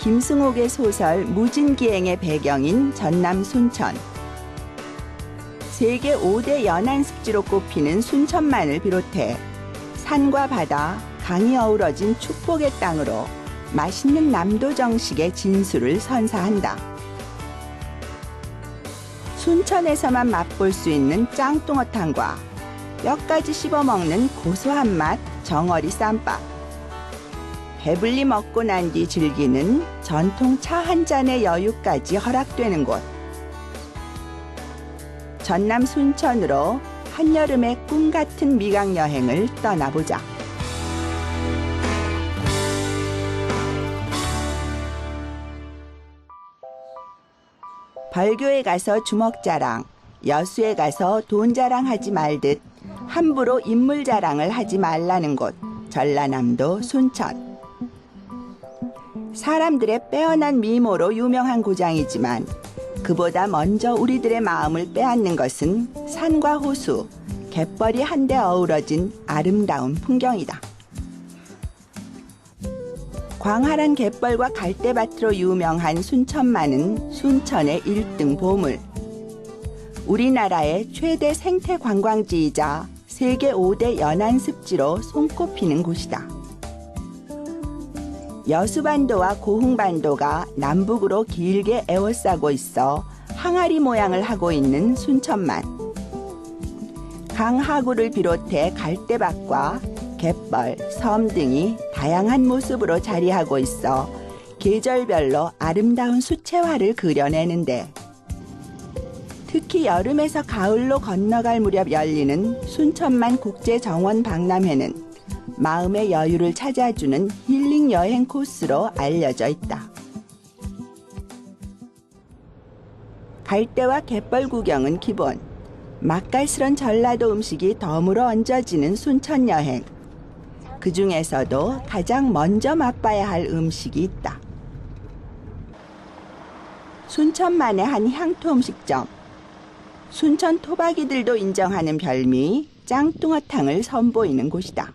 김승옥의 소설 무진기행의 배경인 전남 순천. 세계 5대 연안습지로 꼽히는 순천만을 비롯해 산과 바다, 강이 어우러진 축복의 땅으로 맛있는 남도 정식의 진수를 선사한다. 순천에서만 맛볼 수 있는 짱뚱어탕과 뼈까지 씹어먹는 고소한 맛 정어리 쌈밥. 배불리 먹고 난 뒤 즐기는 전통 차 한 잔의 여유까지 허락되는 곳. 전남 순천으로 한여름의 꿈 같은 미각 여행을 떠나보자. 벌교에 가서 주먹 자랑, 여수에 가서 돈 자랑하지 말듯 함부로 인물 자랑을 하지 말라는 곳, 전라남도 순천. 사람들의 빼어난 미모로 유명한 고장이지만 그보다 먼저 우리들의 마음을 빼앗는 것은 산과 호수, 갯벌이 한데 어우러진 아름다운 풍경이다. 광활한 갯벌과 갈대밭으로 유명한 순천만은 순천의 1등 보물. 우리나라의 최대 생태 관광지이자 세계 5대 연안습지로 손꼽히는 곳이다. 여수반도와 고흥반도가 남북으로 길게 에워싸고 있어 항아리 모양을 하고 있는 순천만. 강하구를 비롯해 갈대밭과 갯벌, 섬 등이 다양한 모습으로 자리하고 있어 계절별로 아름다운 수채화를 그려내는데, 특히 여름에서 가을로 건너갈 무렵 열리는 순천만 국제정원 박람회는 마음의 여유를 찾아주는 힐링 여행 코스로 알려져 있다. 갈대와 갯벌 구경은 기본, 맛깔스런 전라도 음식이 덤으로 얹어지는 순천 여행. 그 중에서도 가장 먼저 맛봐야 할 음식이 있다. 순천만의 한 향토 음식점. 순천 토박이들도 인정하는 별미 짱뚱어탕을 선보이는 곳이다.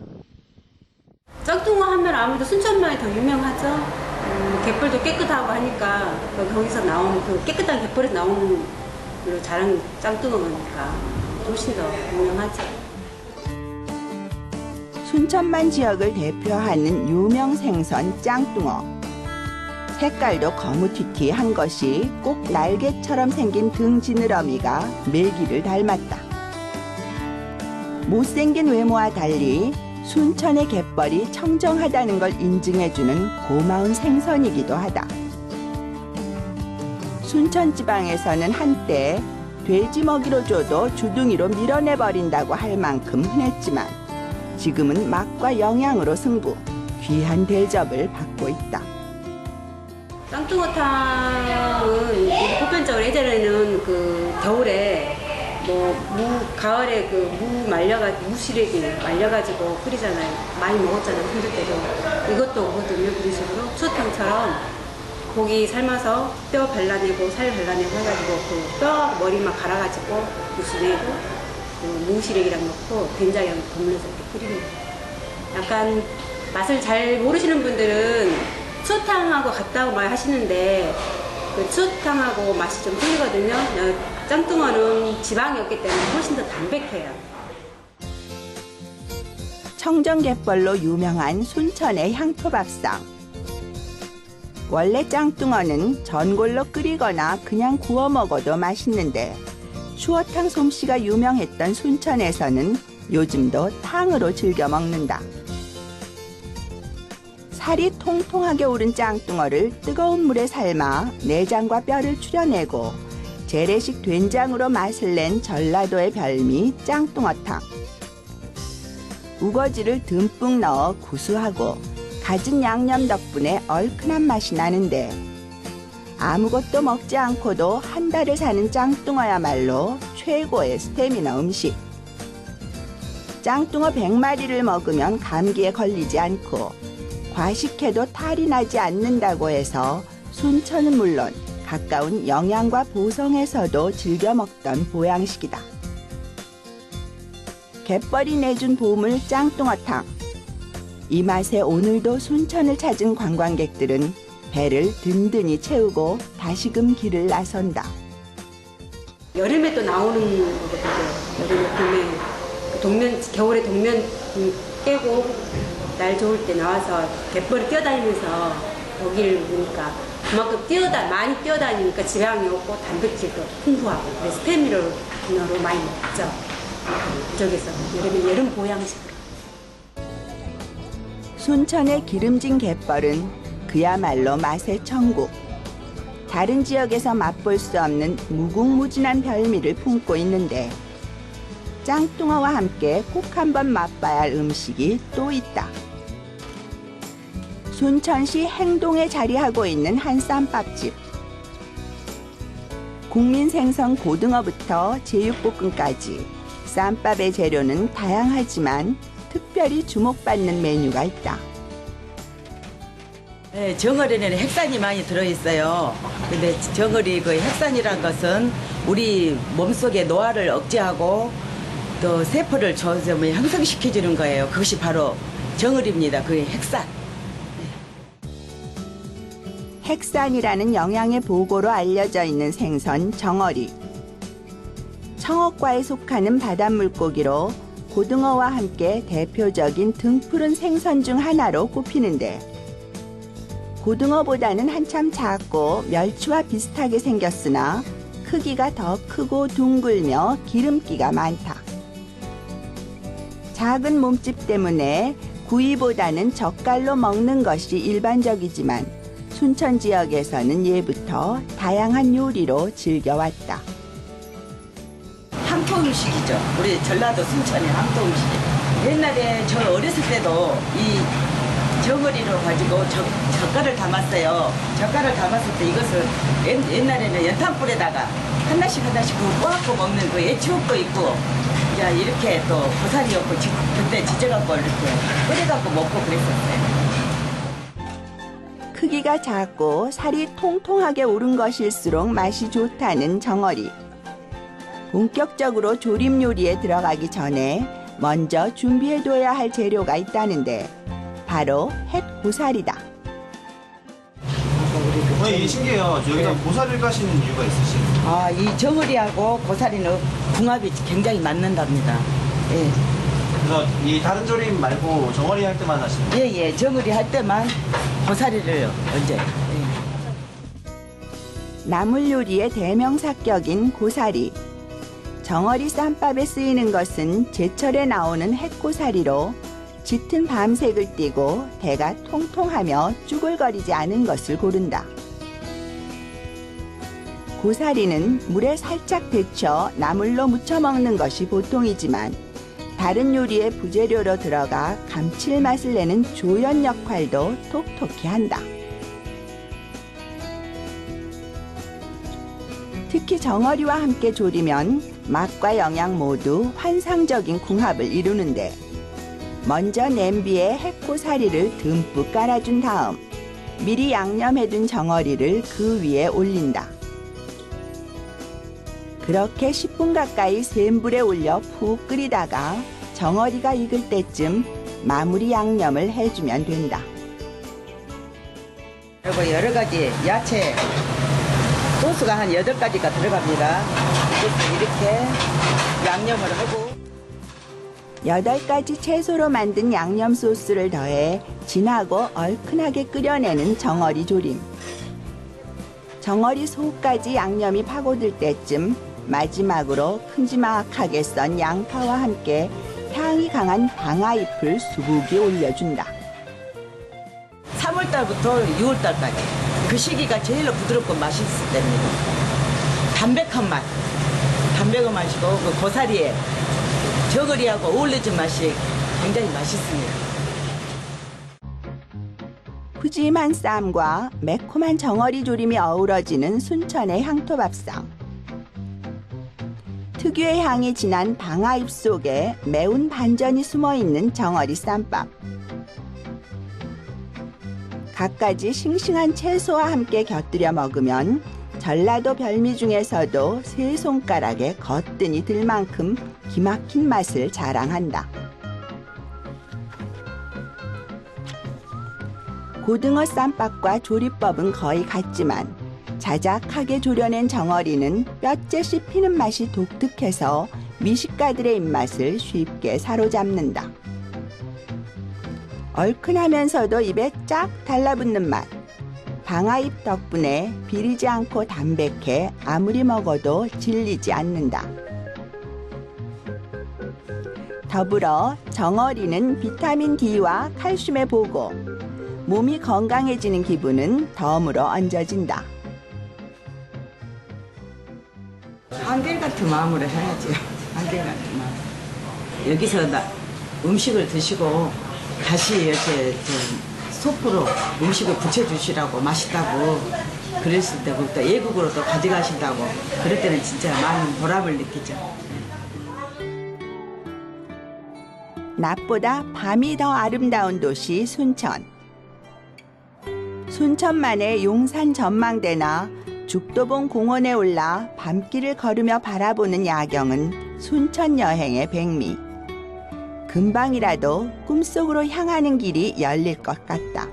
짱뚱어 하면 아무래도 순천만이 더 유명하죠. 갯벌도 깨끗하고 하니까 거기서 나오는 그 깨끗한 갯벌에서 나오는 그 자랑 짱뚱어니까 훨씬 더 유명하죠. 순천만 지역을 대표하는 유명 생선 짱뚱어. 색깔도 거무튀튀한 것이 꼭 날개처럼 생긴 등 지느러미가 메기를 닮았다. 못생긴 외모와 달리 순천의 갯벌이 청정하다는 걸 인증해주는 고마운 생선이기도 하다. 순천 지방에서는 한때 돼지 먹이로 줘도 주둥이로 밀어내버린다고 할 만큼 흔했지만 지금은 맛과 영양으로 승부, 귀한 대접을 받고 있다. 짱뚱어탕은 보편적으로 예전에는 그 겨울에 가을에 그 무시래기 말려가지고 끓이잖아요. 많이 먹었잖아요, 힘들 때도. 이것도 오거든요, 그런 식으로. 추어탕처럼 고기 삶아서 뼈 발라내고 살 발라내고 해가지고 그 뼈 머리만 갈아가지고 무시래고 그 무시래기랑 넣고 된장이랑 버무려서 이렇게 끓이는 거예요. 약간 맛을 잘 모르시는 분들은 추어탕하고 같다고 말 하시는데 그 추어탕하고 맛이 좀 틀리거든요. 짱뚱어는 지방이 없기 때문에 훨씬 더 담백해요. 청정갯벌로 유명한 순천의 향토밥상. 원래 짱뚱어는 전골로 끓이거나 그냥 구워 먹어도 맛있는데 추어탕 솜씨가 유명했던 순천에서는 요즘도 탕으로 즐겨 먹는다. 살이 통통하게 오른 짱뚱어를 뜨거운 물에 삶아 내장과 뼈를 추려내고 재래식 된장으로 맛을 낸 전라도의 별미 짱뚱어탕. 우거지를 듬뿍 넣어 구수하고 갖은 양념 덕분에 얼큰한 맛이 나는데 아무것도 먹지 않고도 한 달을 사는 짱뚱어야말로 최고의 스태미너 음식. 짱뚱어 100마리를 먹으면 감기에 걸리지 않고 과식해도 탈이 나지 않는다고 해서 순천은 물론 가까운 영양과 보성에서도 즐겨 먹던 보양식이다. 갯벌이 내준 보물 짱뚱어탕. 이 맛에 오늘도 순천을 찾은 관광객들은 배를 든든히 채우고 다시금 길을 나선다. 여름에 또 나오는 거거든요. 여름에 동면 겨울에 동면 깨고 날 좋을 때 나와서 갯벌에 뛰어다니면서 고기를 먹으니까 그만큼 많이 뛰어다니니까 지방이 없고 단백질도 풍부하고 그래서 스테미너로 많이 먹죠. 그쪽에서 여름 보양식으로. 순천의 기름진 갯벌은 그야말로 맛의 천국. 다른 지역에서 맛볼 수 없는 무궁무진한 별미를 품고 있는데 짱뚱어와 함께 꼭 한번 맛봐야 할 음식이 또 있다. 순천시 행동에 자리하고 있는 한 쌈밥집. 국민생선 고등어부터 제육볶음까지 쌈밥의 재료는 다양하지만 특별히 주목받는 메뉴가 있다. 네, 정어리에는 핵산이 많이 들어있어요. 근데 정어리 그 핵산이란 것은 우리 몸속의 노화를 억제하고 또 세포를 형성시켜주는 거예요. 그것이 바로 정어리입니다. 그 핵산. 핵산이라는 영양의 보고로 알려져 있는 생선 정어리. 청어과에 속하는 바닷물고기로 고등어와 함께 대표적인 등푸른 생선 중 하나로 꼽히는데 고등어보다는 한참 작고 멸치와 비슷하게 생겼으나 크기가 더 크고 둥글며 기름기가 많다. 작은 몸집 때문에 구이보다는 젓갈로 먹는 것이 일반적이지만 순천 지역에서는 예부터 다양한 요리로 즐겨왔다. 함토 음식이죠. 우리 전라도 순천의 함토 음식. 옛날에 저 어렸을 때도 이 정어리로 가지고 젓갈을 담았어요. 젓갈을 담았을 때 이것을 옛날에는 연탄불에다가 하나씩 구워갖고 먹는 그 옛 추억도 있고 야 이렇게 또 고사리였고 그때 지져갖고 이렇게 끓여갖고 먹고 그랬었어요. 크기가 작고 살이 통통하게 오른 것일수록 맛이 좋다는 정어리. 본격적으로 조림 요리에 들어가기 전에 먼저 준비해둬야 할 재료가 있다는데 바로 햇고사리다. 이게 신기해요. 여기다 고사리를 까시는 이유가 있으신가요? 이 정어리하고 고사리는 궁합이 굉장히 맞는답니다. 예. 그래서 이 다른 조림 말고 정어리 할 때만 하시는 거예요? 예, 정어리 할 때만 고사리를 얹어요. 예. 나물 요리의 대명사격인 고사리. 정어리 쌈밥에 쓰이는 것은 제철에 나오는 햇고사리로 짙은 밤색을 띠고 대가 통통하며 쭈글거리지 않은 것을 고른다. 고사리는 물에 살짝 데쳐 나물로 무쳐 먹는 것이 보통이지만 다른 요리의 부재료로 들어가 감칠맛을 내는 조연 역할도 톡톡히 한다. 특히 정어리와 함께 조리면 맛과 영양 모두 환상적인 궁합을 이루는데 먼저 냄비에 햇고사리를 듬뿍 깔아준 다음 미리 양념해둔 정어리를 그 위에 올린다. 그렇게 10분 가까이 센 불에 올려 푹 끓이다가 정어리가 익을 때쯤 마무리 양념을 해주면 된다. 그리고 여러 가지 야채 소스가 한 8가지가 들어갑니다. 이것을 이렇게 양념을 하고 8가지 채소로 만든 양념 소스를 더해 진하고 얼큰하게 끓여내는 정어리 조림. 정어리 속까지 양념이 파고들 때쯤 마지막으로 큼지막하게 썬 양파와 함께 향이 강한 방아잎을 수북이 올려준다. 3월달부터 6월달까지 그 시기가 제일로 부드럽고 맛있을 때입니다. 담백한 맛이고 그 고사리에 저거리하고 어울려진 맛이 굉장히 맛있습니다. 푸짐한 쌈과 매콤한 정어리 조림이 어우러지는 순천의 향토밥상. 특유의 향이 진한 방아잎 속에 매운 반전이 숨어있는 정어리 쌈밥. 갖가지 싱싱한 채소와 함께 곁들여 먹으면 전라도 별미 중에서도 세 손가락에 거뜬히 들 만큼 기막힌 맛을 자랑한다. 고등어 쌈밥과 조리법은 거의 같지만 자작하게 조려낸 정어리는 뼈째 씹히는 맛이 독특해서 미식가들의 입맛을 쉽게 사로잡는다. 얼큰하면서도 입에 쫙 달라붙는 맛. 방아잎 덕분에 비리지 않고 담백해 아무리 먹어도 질리지 않는다. 더불어 정어리는 비타민 D와 칼슘의 보고, 몸이 건강해지는 기분은 덤으로 얹어진다. 한결같은 마음으로 해야죠. 한결같은 마음. 여기서 음식을 드시고 다시 이렇게 소프로 음식을 붙여주시라고 맛있다고 그랬을 때부터 외국으로 또 가져가신다고 그럴 때는 진짜 많은 보람을 느끼죠. 낮보다 밤이 더 아름다운 도시 순천. 순천만의 용산 전망대나 죽도봉 공원에 올라 밤길을 걸으며 바라보는 야경은 순천 여행의 백미. 금방이라도 꿈속으로 향하는 길이 열릴 것 같다.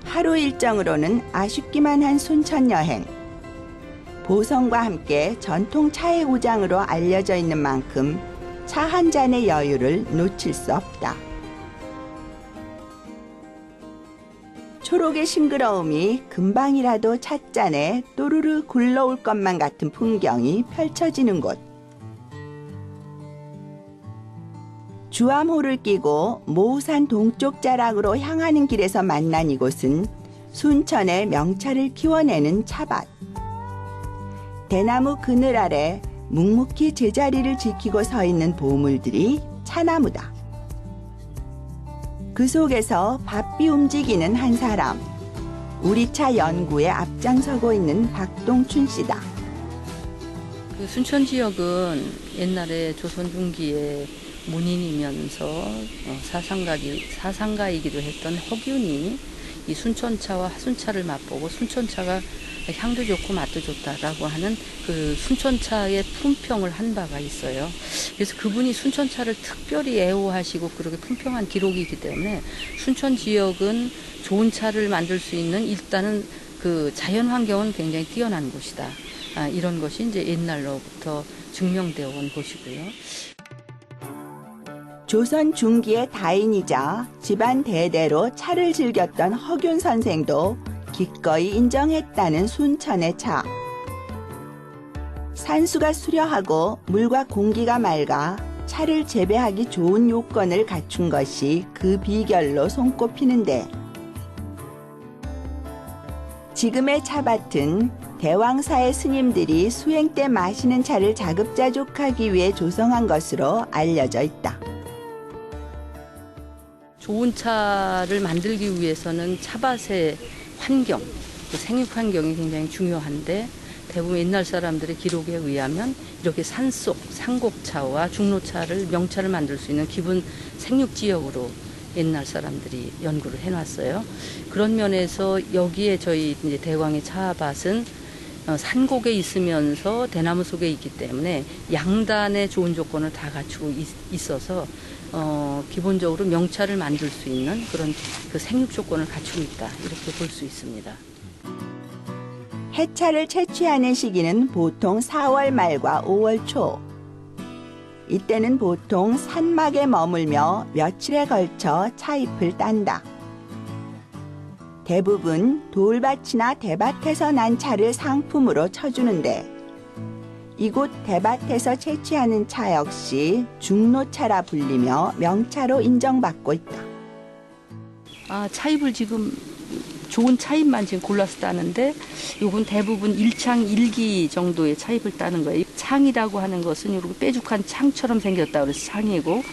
하루 일정으로는 아쉽기만 한 순천 여행. 보성과 함께 전통 차의 고장으로 알려져 있는 만큼 차 한 잔의 여유를 놓칠 수 없다. 초록의 싱그러움이 금방이라도 찻잔에 또르르 굴러올 것만 같은 풍경이 펼쳐지는 곳. 주암호를 끼고 모우산 동쪽 자락으로 향하는 길에서 만난 이곳은 순천의 명차를 키워내는 차밭. 대나무 그늘 아래 묵묵히 제자리를 지키고 서 있는 보물들이 차나무다. 그 속에서 바삐 움직이는 한 사람. 우리 차 연구에 앞장서고 있는 박동춘 씨다. 그 순천 지역은 옛날에 조선 중기에 문인이면서 사상가이기도 했던 허균이 이 순천차와 하순차를 맛보고 순천차가 향도 좋고 맛도 좋다라고 하는 그 순천차의 품평을 한 바가 있어요. 그래서 그분이 순천차를 특별히 애호하시고 그렇게 품평한 기록이기 때문에 순천 지역은 좋은 차를 만들 수 있는 일단은 그 자연 환경은 굉장히 뛰어난 곳이다. 이런 것이 이제 옛날로부터 증명되어 온 곳이고요. 조선 중기의 다인이자 집안 대대로 차를 즐겼던 허균 선생도 기꺼이 인정했다는 순천의 차. 산수가 수려하고 물과 공기가 맑아 차를 재배하기 좋은 요건을 갖춘 것이 그 비결로 손꼽히는데, 지금의 차밭은 대왕사의 스님들이 수행 때 마시는 차를 자급자족하기 위해 조성한 것으로 알려져 있다. 좋은 차를 만들기 위해서는 차밭의 환경, 그 생육 환경이 굉장히 중요한데, 대부분 옛날 사람들의 기록에 의하면 이렇게 산속 산곡차와 중로차를 명차를 만들 수 있는 기본 생육 지역으로 옛날 사람들이 연구를 해놨어요. 그런 면에서 여기에 저희 이제 대왕의 차밭은 산곡에 있으면서 대나무 속에 있기 때문에 양단의 좋은 조건을 다 갖추고 있어서 기본적으로 명차를 만들 수 있는 그런 그 생육 조건을 갖추고 있다, 이렇게 볼 수 있습니다. 해차를 채취하는 시기는 보통 4월 말과 5월 초. 이때는 보통 산막에 머물며 며칠에 걸쳐 차잎을 딴다. 대부분 돌밭이나 대밭에서 난 차를 상품으로 쳐주는데, 이곳 대밭에서 채취하는 차 역시 중로차라 불리며 명차로 인정받고 있다. 차잎을 지금 좋은 차잎만 지금 골라서 따는데, 이건 대부분 1창 1기 정도의 차잎을 따는 거예요. 창이라고 하는 것은 이렇게 뾰족한 창처럼 생겼다 그래서 창이고,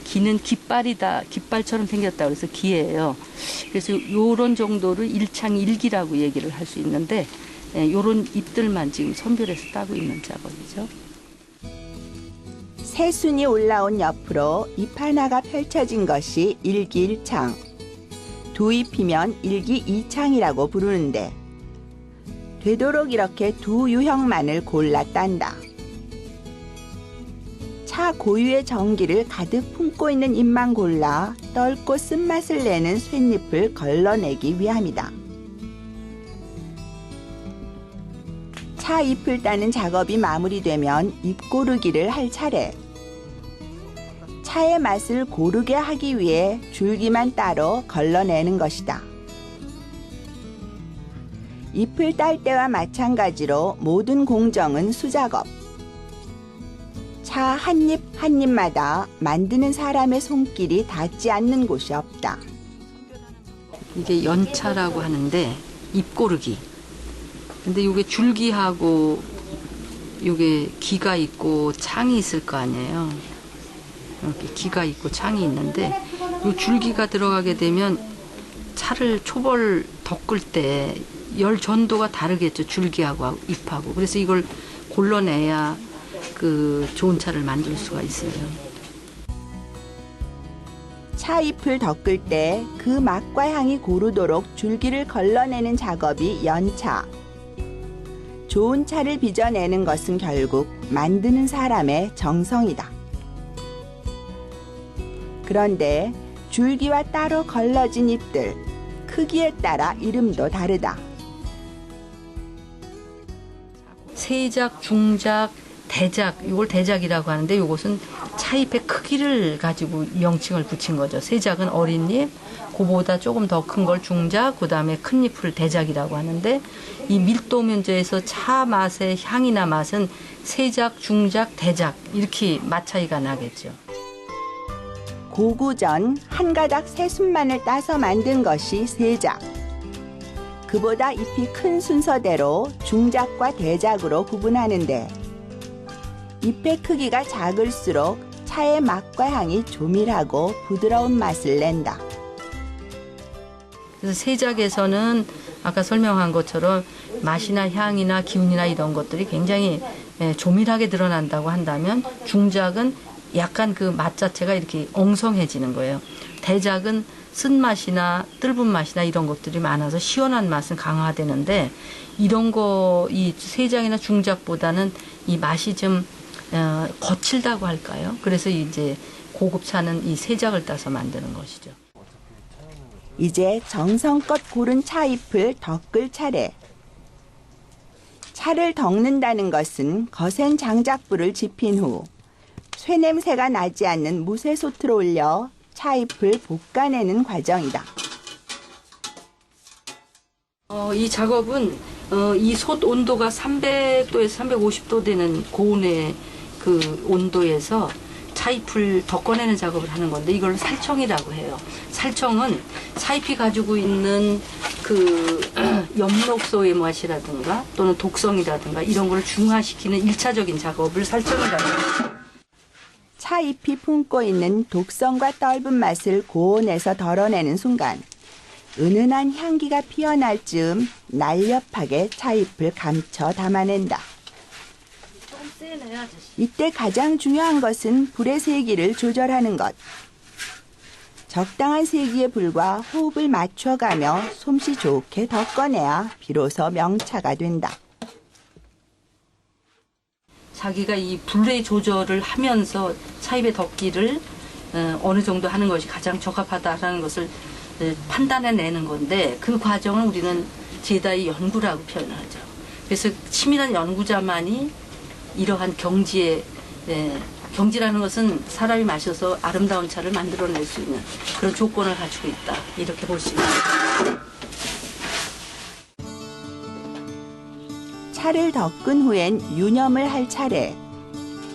기는 깃발처럼 생겼다 그래서 기예요. 그래서 요런 정도를 1창 1기라고 얘기를 할 수 있는데, 요런 잎들만 지금 선별해서 따고 있는 작업이죠. 새순이 올라온 옆으로 잎 하나가 펼쳐진 것이 일기일창. 두 잎이면 일기이창이라고 부르는데, 되도록 이렇게 두 유형만을 골라 딴다. 차 차 고유의 전기를 가득 품고 있는 잎만 골라 떫고 쓴맛을 내는 쇳잎을 걸러내기 위함이다. 차 잎을 따는 작업이 마무리되면 잎 고르기를 할 차례. 차의 맛을 고르게 하기 위해 줄기만 따로 걸러내는 것이다. 잎을 딸 때와 마찬가지로 모든 공정은 수작업. 차 한 잎 한 잎마다 만드는 사람의 손길이 닿지 않는 곳이 없다. 이게 연차라고 하는데 잎 고르기. 근데 이게 줄기하고 이게 기가 있고 창이 있을 거 아니에요. 이렇게 기가 있고 창이 있는데 이 줄기가 들어가게 되면 차를 초벌 덮을 때 열 전도가 다르겠죠. 줄기하고 잎하고. 그래서 이걸 골라내야 그 좋은 차를 만들 수가 있어요. 차 잎을 덮을 때 그 맛과 향이 고르도록 줄기를 걸러내는 작업이 연차. 좋은 차를 빚어내는 것은 결국 만드는 사람의 정성이다. 그런데 줄기와 따로 걸러진 잎들, 크기에 따라 이름도 다르다. 세작, 중작, 대작, 이걸 대작이라고 하는데 이것은 차잎의 크기를 가지고 명칭을 붙인 거죠. 세작은 어린 잎, 그보다 조금 더 큰 걸 중작, 그 다음에 큰 잎을 대작이라고 하는데 이 밀도 면제에서 차 맛의 향이나 맛은 세작, 중작, 대작 이렇게 맛 차이가 나겠죠. 고구전 한 가닥 새순만을 따서 만든 것이 세작. 그보다 잎이 큰 순서대로 중작과 대작으로 구분하는데 잎의 크기가 작을수록 차의 맛과 향이 조밀하고 부드러운 맛을 낸다. 그래서 세작에서는 아까 설명한 것처럼 맛이나 향이나 기운이나 이런 것들이 굉장히 조밀하게 드러난다고 한다면 중작은 약간 그 맛 자체가 이렇게 엉성해지는 거예요. 대작은 쓴맛이나 뜰분 맛이나 이런 것들이 많아서 시원한 맛은 강화되는데 이런 거 이 세작이나 중작보다는 이 맛이 좀 거칠다고 할까요? 그래서 이제 고급차는 이 세작을 따서 만드는 것이죠. 이제 정성껏 고른 차잎을 덮을 차례. 차를 덮는다는 것은 거센 장작불을 지핀 후 쇠냄새가 나지 않는 무쇠솥으로 올려 차잎을 볶아내는 과정이다. 이 작업은 이 솥 온도가 300도에서 350도 되는 고온의 그 온도에서 차잎을 덮어내는 작업을 하는 건데 이걸 살청이라고 해요. 살청은 차잎이 가지고 있는 그 엽록소의 맛이라든가 또는 독성이라든가 이런 걸 중화시키는 1차적인 작업을 살청이라고 해요. 차잎이 품고 있는 독성과 떫은 맛을 고온에서 덜어내는 순간 은은한 향기가 피어날 즈음 날렵하게 차잎을 감춰 담아낸다. 이때 가장 중요한 것은 불의 세기를 조절하는 것. 적당한 세기의 불과 호흡을 맞춰가며 솜씨 좋게 덮어내야 비로소 명차가 된다. 자기가 이 불의 조절을 하면서 차잎의 덮기를 어느 정도 하는 것이 가장 적합하다라는 것을 판단해내는 건데 그 과정을 우리는 제다의 연구라고 표현을 하죠. 그래서 치밀한 연구자만이 이러한 경지라는 것은 사람이 마셔서 아름다운 차를 만들어낼 수 있는 그런 조건을 가지고 있다. 이렇게 볼 수 있습니다. 차를 덮은 후엔 유념을 할 차례.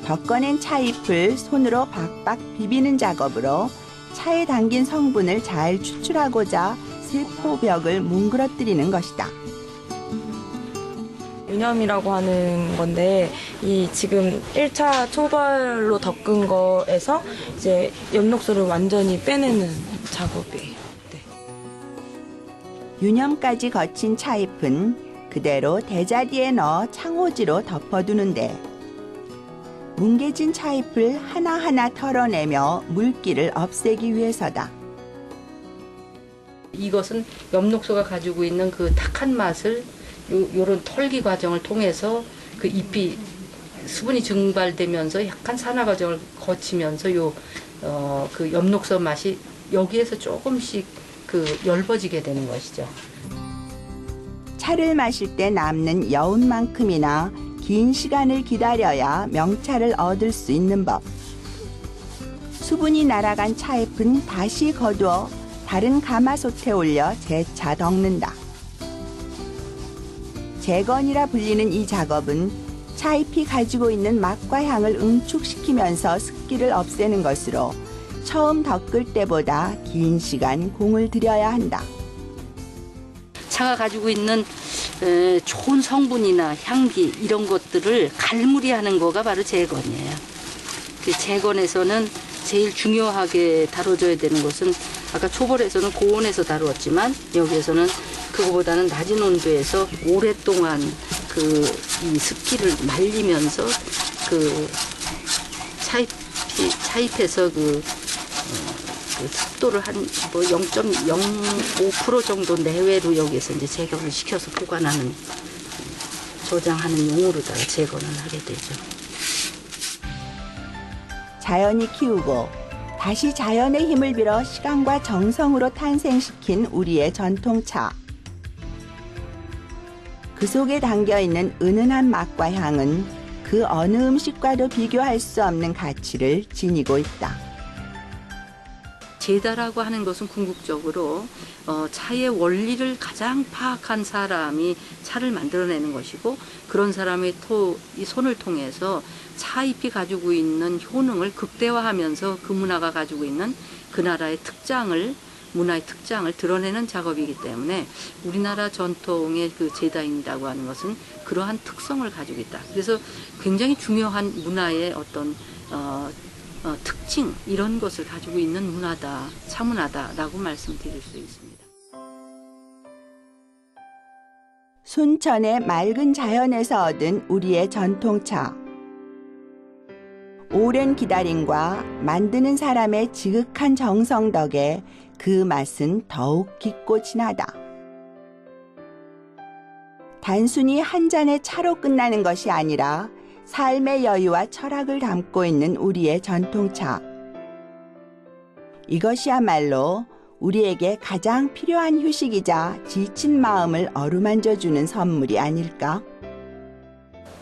덮어낸 차잎을 손으로 박박 비비는 작업으로 차에 담긴 성분을 잘 추출하고자 세포벽을 뭉그러뜨리는 것이다. 유념이라고 하는 건데 이 지금 1차 초벌로 덮은 거에서 이제 엽록소를 완전히 빼내는 작업이에요. 네. 유념까지 거친 차잎은 그대로 대자리에 넣어 창호지로 덮어두는데 뭉개진 차잎을 하나하나 털어내며 물기를 없애기 위해서다. 이것은 엽록소가 가지고 있는 그 탁한 맛을 요런 털기 과정을 통해서 그 잎이 수분이 증발되면서 약간 산화 과정을 거치면서 그 엽록소 맛이 여기에서 조금씩 그 엷어지게 되는 것이죠. 차를 마실 때 남는 여운만큼이나 긴 시간을 기다려야 명차를 얻을 수 있는 법. 수분이 날아간 차잎은 다시 거두어 다른 가마솥에 올려 재차 덮는다. 재건이라 불리는 이 작업은 차잎이 가지고 있는 맛과 향을 응축시키면서 습기를 없애는 것으로 처음 덮을 때보다 긴 시간 공을 들여야 한다. 차가 가지고 있는 좋은 성분이나 향기 이런 것들을 갈무리하는 거가 바로 재건이에요. 그 재건에서는 제일 중요하게 다뤄줘야 되는 것은 아까 초벌에서는 고온에서 다루었지만 여기에서는 그거보다는 낮은 온도에서 오랫동안 이 습기를 말리면서 그 차잎에서 그 습도를 한 뭐 0.05% 정도 내외로 여기에서 이제 제거를 시켜서 보관하는 저장하는 용으로다가 재건을 하게 되죠. 자연이 키우고 다시 자연의 힘을 빌어 시간과 정성으로 탄생시킨 우리의 전통차. 그 속에 담겨있는 은은한 맛과 향은 그 어느 음식과도 비교할 수 없는 가치를 지니고 있다. 제다라고 하는 것은 궁극적으로 차의 원리를 가장 파악한 사람이 차를 만들어내는 것이고 그런 사람의 이 손을 통해서 차잎이 가지고 있는 효능을 극대화하면서 그 문화가 가지고 있는 그 나라의 문화의 특장을 드러내는 작업이기 때문에 우리나라 전통의 그 제다인이라고 하는 것은 그러한 특성을 가지고 있다. 그래서 굉장히 중요한 문화의 어떤 특징 이런 것을 가지고 있는 문화다, 차문화다라고 말씀드릴 수 있습니다. 순천의 맑은 자연에서 얻은 우리의 전통차. 오랜 기다림과 만드는 사람의 지극한 정성 덕에 그 맛은 더욱 깊고 진하다. 단순히 한 잔의 차로 끝나는 것이 아니라 삶의 여유와 철학을 담고 있는 우리의 전통차. 이것이야말로 우리에게 가장 필요한 휴식이자 지친 마음을 어루만져주는 선물이 아닐까?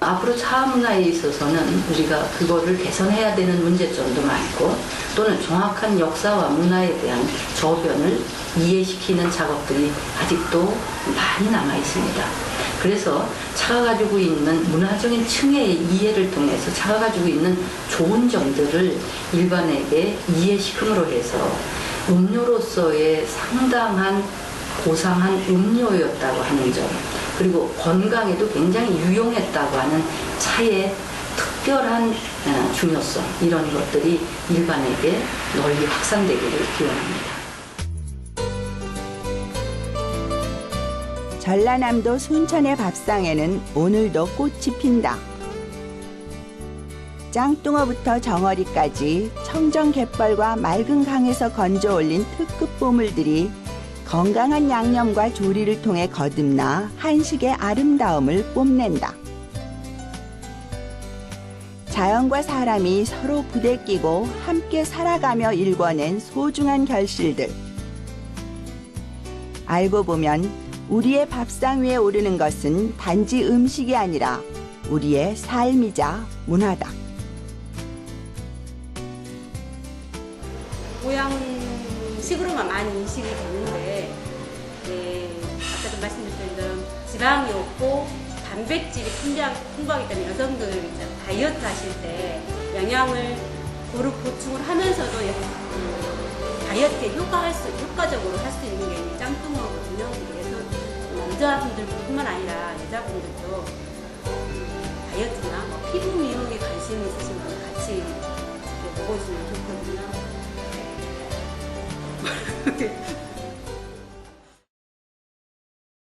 앞으로 차 문화에 있어서는 우리가 그거를 개선해야 되는 문제점도 많고 또는 정확한 역사와 문화에 대한 저변을 이해시키는 작업들이 아직도 많이 남아 있습니다. 그래서 차가 가지고 있는 문화적인 층의 이해를 통해서 차가 가지고 있는 좋은 점들을 일반에게 이해시킴으로 해서 음료로서의 상당한 고상한 음료였다고 하는 점, 그리고 건강에도 굉장히 유용했다고 하는 차의 특별한 중요성, 이런 것들이 일반에게 널리 확산되기를 기원합니다. 전라남도 순천의 밥상에는 오늘도 꽃이 핀다. 짱뚱어부터 정어리까지 청정 갯벌과 맑은 강에서 건져 올린 특급 보물들이 건강한 양념과 조리를 통해 거듭나 한식의 아름다움을 뽐낸다. 자연과 사람이 서로 부대끼고 함께 살아가며 일궈낸 소중한 결실들. 알고 보면 우리의 밥상 위에 오르는 것은 단지 음식이 아니라 우리의 삶이자 문화다. 보양식으로만 많이 인식이 되는데 아까도 말씀드렸던 대로 지방이 없고 단백질이 풍부하기 때문에 여성들 다이어트 하실 때 영양을 고루 보충을 하면서도 다이어트에 효과적으로 할 수 있는 게 짱뚱어거든요. 그래서 남자분들뿐만 아니라 여자분들도 다이어트나 피부 미용에 관심이 있으신 분은 같이 이렇게 먹어주면 좋거든요.